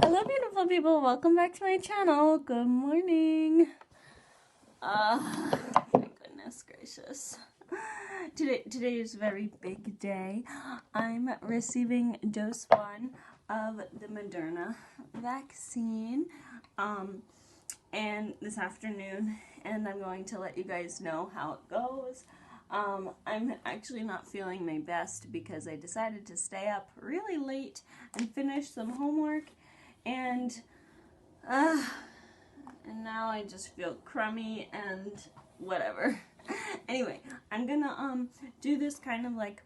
Hello, beautiful people. Welcome back to my channel. Good morning. My goodness gracious. Today is a very big day. I'm receiving dose 1 of the Moderna vaccine, and this afternoon, and I'm going to let you guys know how it goes. I'm actually not feeling my best because I decided to stay up really late and finish some homework, and now I just feel crummy and whatever. Anyway, I'm gonna do this kind of like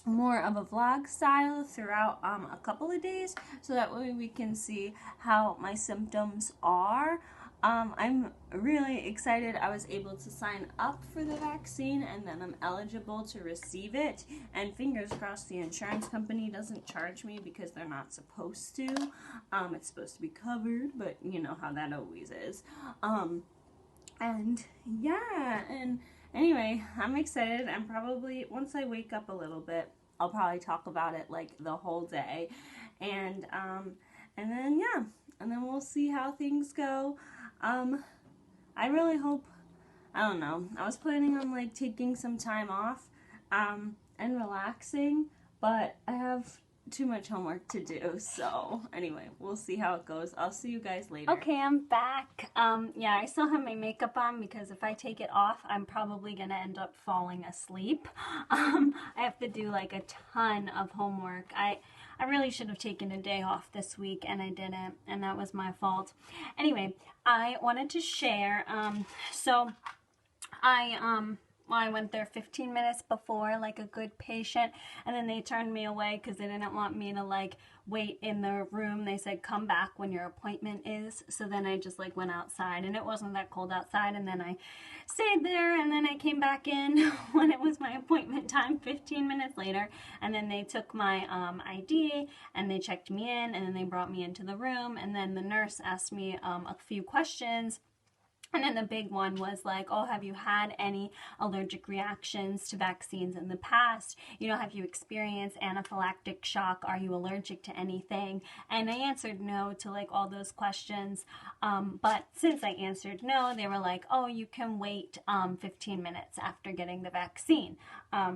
more of a vlog style throughout a couple of days, so that way we can see how my symptoms are. I'm really excited I was able to sign up for the vaccine, and then I'm eligible to receive it, and fingers crossed the insurance company doesn't charge me because they're not supposed to. It's supposed to be covered, but you know how that always is. And yeah, and anyway, I'm excited. I'm probably, once I wake up a little bit, I'll probably talk about it like the whole day, and then yeah, and then we'll see how things go. I really hope, I don't know, I was planning on like taking some time off and relaxing, but I have too much homework to do, so anyway, we'll see how it goes. I'll see you guys later. Okay, I'm back. Yeah, I still have my makeup on because if I take it off, I'm probably gonna end up falling asleep. I have to do like a ton of homework. I really should have taken a day off this week and I didn't, and that was my fault. Anyway, I wanted to share, so I went there 15 minutes before, like a good patient, and then they turned me away because they didn't want me to like wait in the room. They said come back when your appointment is. So then I just like went outside, and it wasn't that cold outside, and then I stayed there, and then I came back in when it was my appointment time 15 minutes later, and then they took my ID and they checked me in, and then they brought me into the room, and then the nurse asked me a few questions. And then the big one was like, oh, have you had any allergic reactions to vaccines in the past? You know, have you experienced anaphylactic shock? Are you allergic to anything? And I answered no to like all those questions. But since I answered no, they were like, oh, you can wait 15 minutes after getting the vaccine.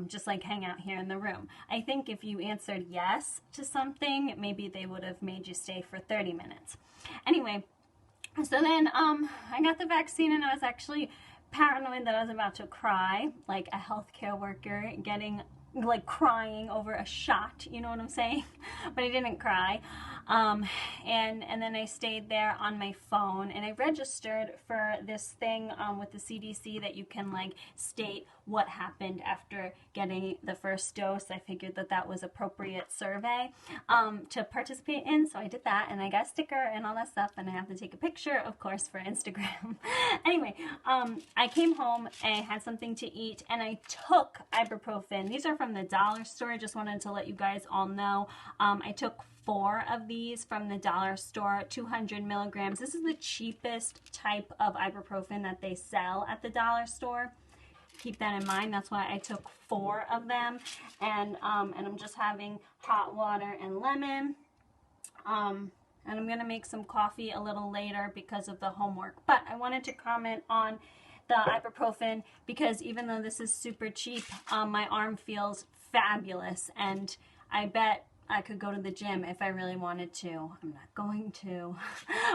Just like hang out here in the room. I think if you answered yes to something, maybe they would have made you stay for 30 minutes. Anyway, so then I got the vaccine, and I was actually paranoid that I was about to cry, like a healthcare worker getting like crying over a shot, you know what I'm saying? But I didn't cry. And then I stayed there on my phone, and I registered for this thing with the CDC that you can like state what happened after getting the first dose. I figured that that was appropriate survey to participate in, so I did that, and I got a sticker and all that stuff, and I have to take a picture, of course, for Instagram. Anyway, I came home, I had something to eat, and I took ibuprofen. These are from the dollar store. Just wanted to let you guys all know. I took 4 of these from the dollar store, 200 milligrams. This is the cheapest type of ibuprofen that they sell at the dollar store. Keep that in mind. That's why I took 4 of them, and I'm just having hot water and lemon. And I'm gonna make some coffee a little later because of the homework. But I wanted to comment on the ibuprofen because even though this is super cheap, my arm feels fabulous, and I bet I could go to the gym if I really wanted to. I'm not going to,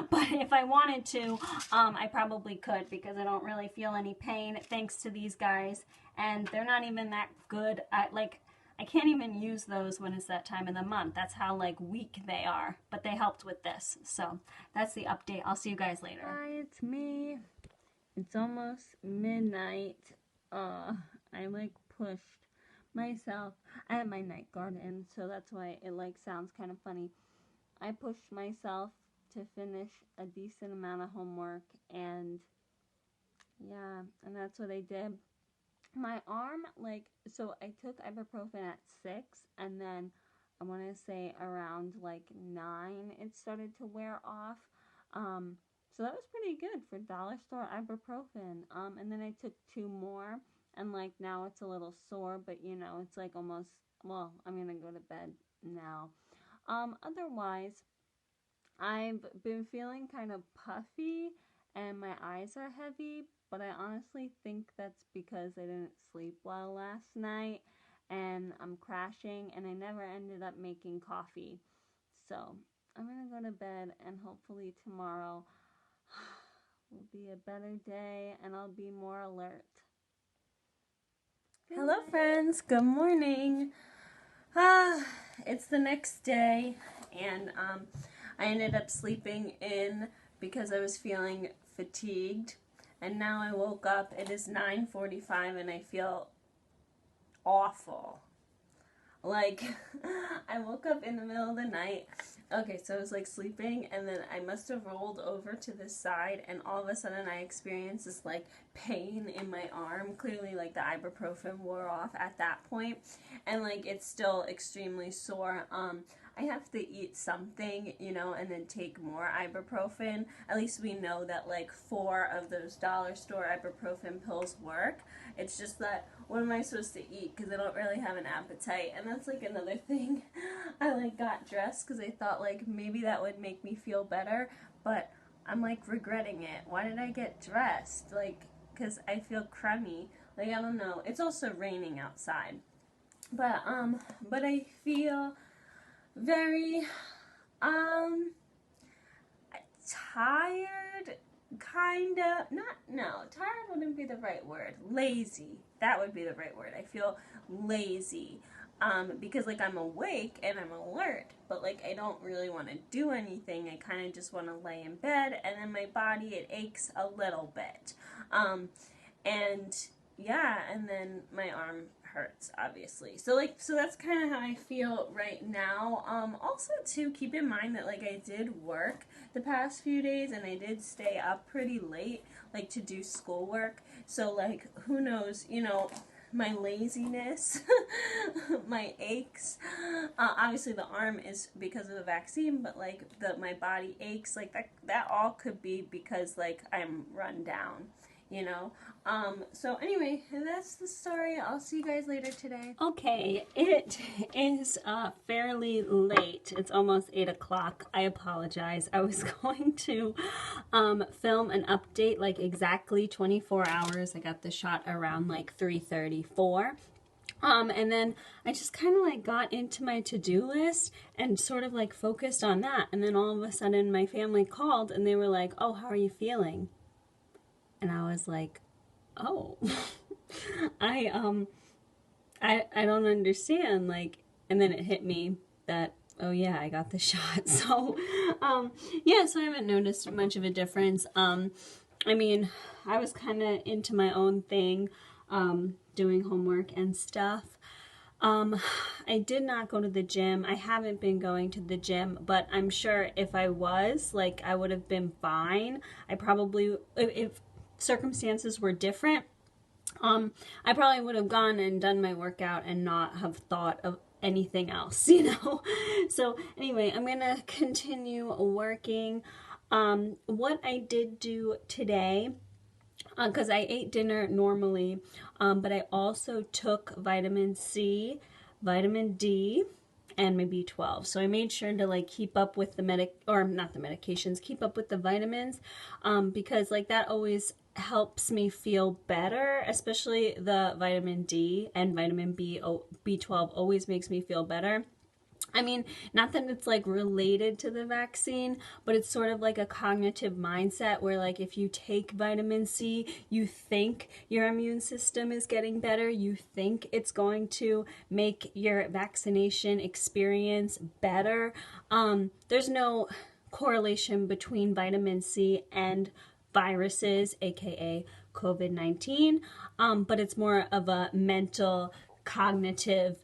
but if I wanted to, I probably could because I don't really feel any pain thanks to these guys, and they're not even that good. I can't even use those when it's that time of the month. That's how like weak they are, but they helped with this. So that's the update. I'll see you guys later. Hi, it's me. It's almost midnight. I like pushed myself. I had my night guard in, so that's why it like sounds kind of funny. I pushed myself to finish a decent amount of homework, and yeah, and that's what I did. My arm, like, so I took ibuprofen at 6, and then I want to say around like 9 it started to wear off. So that was pretty good for dollar store ibuprofen. And then I took 2 more, and like now it's a little sore, but you know, it's like almost, well, I'm gonna go to bed now. Otherwise, I've been feeling kind of puffy and my eyes are heavy, but I honestly think that's because I didn't sleep well last night and I'm crashing and I never ended up making coffee. So I'm gonna go to bed and hopefully tomorrow will be a better day and I'll be more alert. Hello friends, good morning. It's the next day and I ended up sleeping in because I was feeling fatigued and now I woke up. It is 9:45 and I feel awful. Like, I woke up in the middle of the night. Okay, so I was like sleeping and then I must have rolled over to the side and all of a sudden I experienced this like pain in my arm. Clearly like the ibuprofen wore off at that point and like it's still extremely sore. I have to eat something, you know, and then take more ibuprofen. At least we know that like 4 of those dollar store ibuprofen pills work. It's just that what am I supposed to eat? Because I don't really have an appetite. And that's like another thing. I like got dressed because I thought like maybe that would make me feel better. But I'm like regretting it. Why did I get dressed? Like, because I feel crummy. Like, I don't know. It's also raining outside. But I feel very, tired, kinda, tired wouldn't be the right word, lazy, that would be the right word. I feel lazy, because like I'm awake and I'm alert, but like I don't really want to do anything. I kind of just want to lay in bed, and then my body, it aches a little bit, and yeah, and then my arm hurts, obviously. So that's kind of how I feel right now. Also too, keep in mind that like I did work the past few days and I did stay up pretty late, like to do schoolwork. So like, who knows, you know, my laziness, my aches. Obviously the arm is because of the vaccine, but like my body aches, like that all could be because like I'm run down, you know. So anyway, that's the story. I'll see you guys later today. Okay, it is fairly late. It's almost 8 o'clock. I apologize. I was going to film an update like exactly 24 hours. I got the shot around like 3:34. And then I just kind of like got into my to-do list and sort of like focused on that. And then all of a sudden my family called and they were like, "Oh, how are you feeling?" And I was like, "Oh, I don't understand." Like, and then it hit me that, oh yeah, I got the shot. So, yeah, so I haven't noticed much of a difference. I mean, I was kind of into my own thing, doing homework and stuff. I did not go to the gym. I haven't been going to the gym, but I'm sure if I was, like, I would have been fine. I probably, if circumstances were different, I probably would have gone and done my workout and not have thought of anything else, you know? So anyway, I'm going to continue working. What I did do today, because I ate dinner normally, but I also took vitamin C, vitamin D, and my B12. So I made sure to like keep up with the not the medications, keep up with the vitamins, because like that always helps me feel better, especially the vitamin D and vitamin B12 always makes me feel better. I mean, not that it's like related to the vaccine, but it's sort of like a cognitive mindset where like if you take vitamin C, you think your immune system is getting better. You think it's going to make your vaccination experience better. There's no correlation between vitamin C and viruses, aka COVID-19, but it's more of a mental, cognitive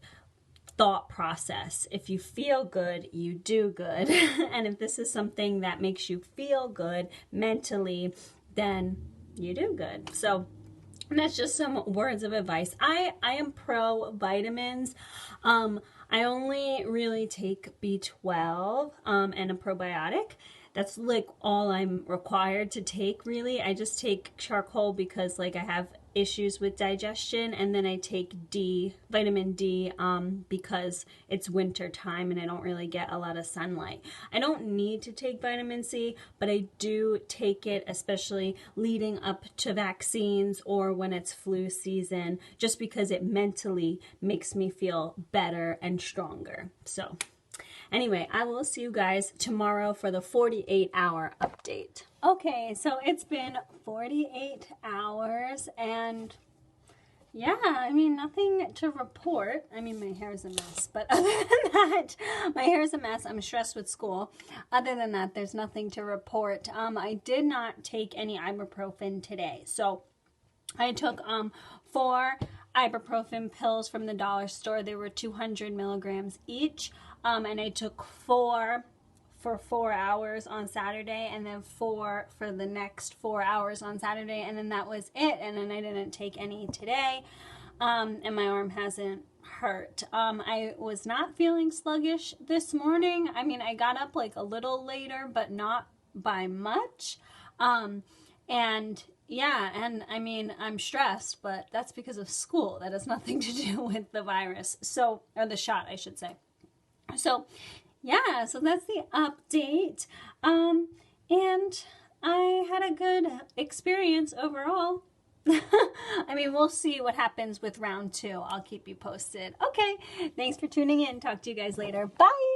thought process. If you feel good, you do good. And if this is something that makes you feel good mentally, then you do good. So that's just some words of advice. I am pro vitamins. I only really take B12 and a probiotic. That's like all I'm required to take, really. I just take charcoal because like I have issues with digestion, and then I take vitamin D, because it's winter time and I don't really get a lot of sunlight. I don't need to take vitamin C, but I do take it, especially leading up to vaccines or when it's flu season, just because it mentally makes me feel better and stronger. So anyway, I will see you guys tomorrow for the 48-hour update. Okay, so it's been 48 hours and yeah, I mean, nothing to report. I mean, my hair's a mess, but other than that, my hair's a mess. I'm stressed with school. Other than that, there's nothing to report. I did not take any ibuprofen today. So I took 4 ibuprofen pills from the dollar store. They were 200 milligrams each. And I took 4 for 4 hours on Saturday, and then 4 for the next 4 hours on Saturday, and then that was it. And then I didn't take any today, and my arm hasn't hurt. I was not feeling sluggish this morning. I mean, I got up like a little later, but not by much. And yeah, and I mean, I'm stressed, but that's because of school. That has nothing to do with the virus. So, or the shot, I should say. So, yeah, so that's the update. And I had a good experience overall. I mean, we'll see what happens with round 2. I'll keep you posted. Okay, thanks for tuning in. Talk to you guys later. Bye.